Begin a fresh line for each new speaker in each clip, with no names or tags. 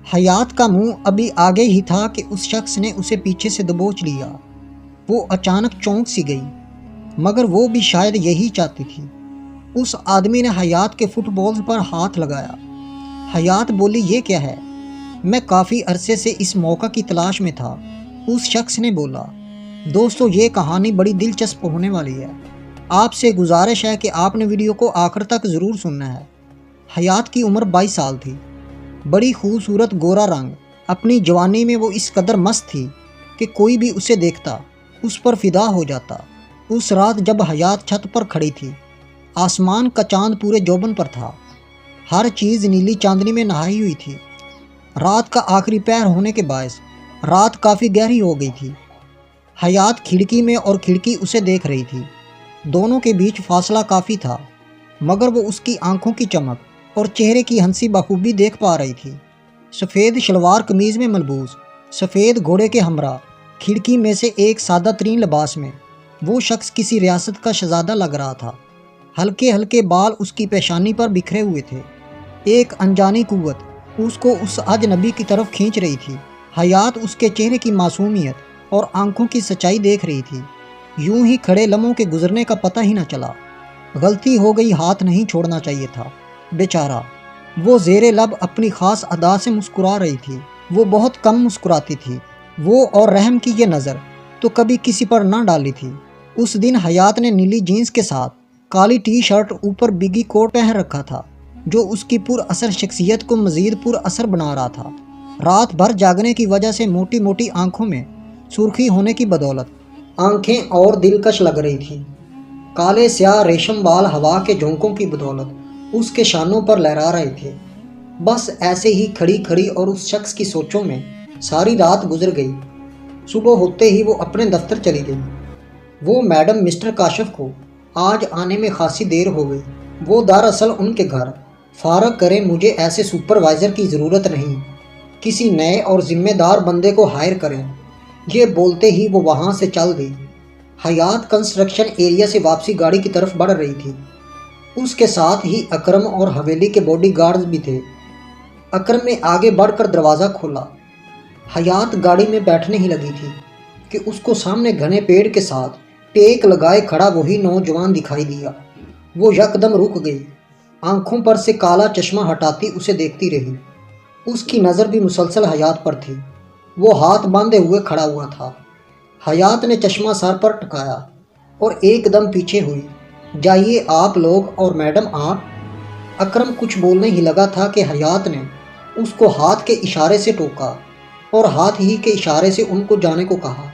حیات کا منہ ابھی آگے ہی تھا کہ اس شخص نے اسے پیچھے سے دبوچ لیا۔ وہ اچانک چونک سی گئی، مگر وہ بھی شاید یہی چاہتی تھی۔ اس آدمی نے حیات کے فٹ بال پر ہاتھ لگایا۔ حیات بولی، یہ کیا ہے؟ میں کافی عرصے سے اس موقع کی تلاش میں تھا۔ اس شخص نے بولا، دوستو یہ کہانی بڑی دلچسپ ہونے والی ہے۔ آپ سے گزارش ہے کہ آپ نے ویڈیو کو آخر تک ضرور سننا ہے۔ حیات کی عمر 22 سال تھی۔ بڑی خوبصورت گورا رنگ۔ اپنی جوانی میں وہ اس قدر مست تھی کہ کوئی بھی اسے دیکھتا اس پر فدا ہو جاتا۔ اس رات جب حیات چھت پر کھڑی تھی، آسمان کا چاند پورے جوبن پر تھا۔ ہر چیز نیلی چاندنی میں نہائی ہوئی تھی۔ رات کا آخری پہر ہونے کے باعث رات کافی گہری ہو گئی تھی۔ حیات کھڑکی میں اور کھڑکی اسے دیکھ رہی تھی۔ دونوں کے بیچ فاصلہ کافی تھا، مگر وہ اس کی آنکھوں کی چمک اور چہرے کی ہنسی بخوبی دیکھ پا رہی تھی۔ سفید شلوار قمیض میں ملبوس، سفید گھوڑے کے ہمراہ، کھڑکی میں سے ایک سادہ ترین لباس میں وہ شخص کسی ریاست کا شہزادہ لگ رہا تھا۔ ہلکے ہلکے بال اس کی پیشانی پر بکھرے ہوئے تھے۔ ایک انجانی قوت اس کو اس اجنبی کی طرف کھینچ رہی تھی۔ حیات اس کے چہرے کی معصومیت اور آنکھوں کی سچائی دیکھ رہی تھی۔ یوں ہی کھڑے لمحوں کے گزرنے کا پتہ ہی نہ چلا۔ غلطی ہو گئی، ہاتھ نہیں چھوڑنا چاہیے تھا، بیچارہ۔ وہ زیر لب اپنی خاص ادا سے مسکرا رہی تھی۔ وہ بہت کم مسکراتی تھی۔ وہ اور رحم کی یہ نظر تو کبھی کسی پر نہ ڈالی تھی۔ اس دن حیات نے نیلی جینس کے ساتھ کالی ٹی شرٹ اوپر بگی کوٹ پہن رکھا تھا، جو اس کی پر اثر شخصیت کو مزید پر اثر بنا رہا تھا۔ رات بھر جاگنے کی وجہ سے موٹی موٹی آنکھوں میں سرخی ہونے کی بدولت آنکھیں اور دلکش لگ رہی تھیں۔ کالے سیاہ ریشم بال ہوا کے جھونکوں کی بدولت اس کے شانوں پر لہرا رہے تھے۔ بس ایسے ہی کھڑی کھڑی اور اس شخص کی سوچوں میں ساری رات گزر گئی۔ صبح ہوتے ہی وہ اپنے دفتر چلی گئی۔ وہ میڈم مسٹر کاشف کو آج آنے میں خاصی دیر ہو گئی۔ وہ دراصل ان کے گھر فارغ کریں، مجھے ایسے سپروائزر کی ضرورت نہیں، کسی نئے اور ذمہ دار بندے کو ہائر کریں، یہ بولتے ہی وہ وہاں سے چل دی۔ حیات کنسٹرکشن ایریا سے واپسی گاڑی کی طرف بڑھ رہی تھی۔ اس کے ساتھ ہی اکرم اور حویلی کے باڈی گارڈز بھی تھے۔ اکرم نے آگے بڑھ کر دروازہ کھولا۔ حیات گاڑی میں بیٹھنے ہی لگی تھی کہ اس کو سامنے گھنے پیڑ کے ساتھ ٹیک لگائے کھڑا وہی نوجوان دکھائی دیا۔ وہ یکدم رک گئی، آنکھوں پر سے کالا چشمہ ہٹاتی اسے دیکھتی رہی۔ اس کی نظر بھی مسلسل حیات پر تھی۔ وہ ہاتھ باندھے ہوئے کھڑا ہوا تھا۔ حیات نے چشمہ سر پر ٹکایا اور ایک دم پیچھے ہوئی۔ جائیے آپ لوگ اور میڈم آپ۔ اکرم کچھ بولنے ہی لگا تھا کہ حیات نے اس کو ہاتھ کے اشارے سے ٹوکا اور ہاتھ ہی کے اشارے سے ان کو جانے کو کہا۔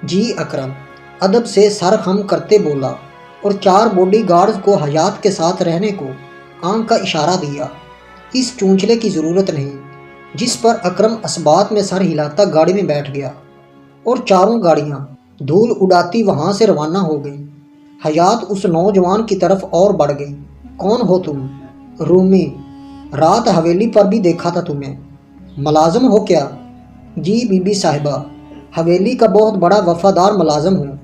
جی اکرم ادب سے سر خم کرتے بولا اور 4 باڈی گارڈز کو حیات کے ساتھ رہنے کو آنکھ کا اشارہ دیا۔ اس چونچلے کی ضرورت نہیں، جس پر اکرم اثبات میں سر ہلاتا گاڑی میں بیٹھ گیا اور چاروں گاڑیاں دھول اڑاتی وہاں سے روانہ ہو گئی۔ حیات اس نوجوان کی طرف اور بڑھ گئی۔ کون ہو تم؟ رومی، رات حویلی پر بھی دیکھا تھا تمہیں۔ ملازم ہو کیا؟ جی بی بی صاحبہ، حویلی کا بہت بڑا وفادار ملازم ہوں۔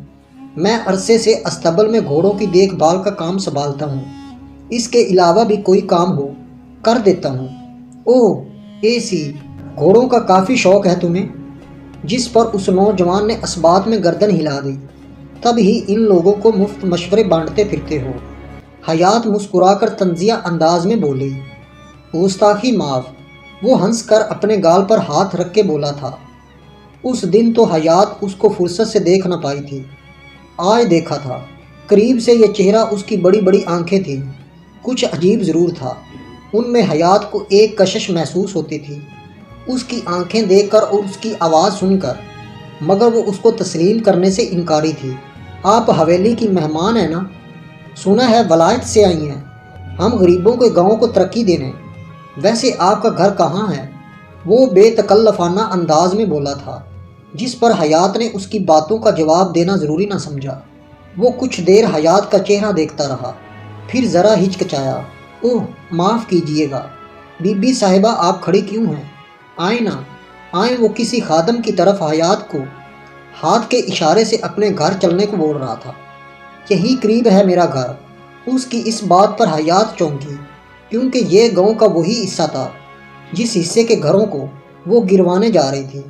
میں عرصے سے استبل میں گھوڑوں کی دیکھ بھال کا کام سنبھالتا ہوں۔ اس کے علاوہ بھی کوئی کام ہو کر دیتا ہوں۔ اوہ اے سی، گھوڑوں کا کافی شوق ہے تمہیں؟ جس پر اس نوجوان نے اثبات میں گردن ہلا دی۔ تب ہی ان لوگوں کو مفت مشورے بانٹتے پھرتے ہو؟ حیات مسکرا کر طنزیہ انداز میں بولی۔ گستاخی معاف، وہ ہنس کر اپنے گال پر ہاتھ رکھ کے بولا تھا۔ اس دن تو حیات اس کو فرصت سے دیکھ نہ پائی تھی، آج دیکھا تھا۔ قریب سے یہ چہرہ، اس کی بڑی بڑی آنکھیں تھیں، کچھ عجیب ضرور تھا۔ ان میں حیات کو ایک کشش محسوس ہوتی تھی، اس کی آنکھیں دیکھ کر اور اس کی آواز سن کر، مگر وہ اس کو تسلیم کرنے سے انکاری تھی۔ آپ حویلی کی مہمان ہیں نا؟ سنا ہے ولایت سے آئی ہیں۔ ہم غریبوں کے گاؤں کو ترقی دینے۔ ویسے آپ کا گھر کہاں ہے؟ وہ بے تکلفانہ انداز میں بولا تھا، جس پر حیات نے اس کی باتوں کا جواب دینا ضروری نہ سمجھا۔ وہ کچھ دیر حیات کا چہرہ دیکھتا رہا، پھر ذرا ہچکچایا۔ اوہ معاف کیجیے گا بی بی صاحبہ، آپ کھڑی کیوں ہیں؟ آئیں نا، آئیں۔ وہ کسی خادم کی طرف حیات کو ہاتھ کے اشارے سے اپنے گھر چلنے کو بول رہا تھا۔ یہی قریب ہے میرا گھر۔ اس کی اس بات پر حیات چونکی، کیونکہ یہ گاؤں کا وہی حصہ تھا جس حصے کے گھروں کو وہ گروانے جا رہی تھی۔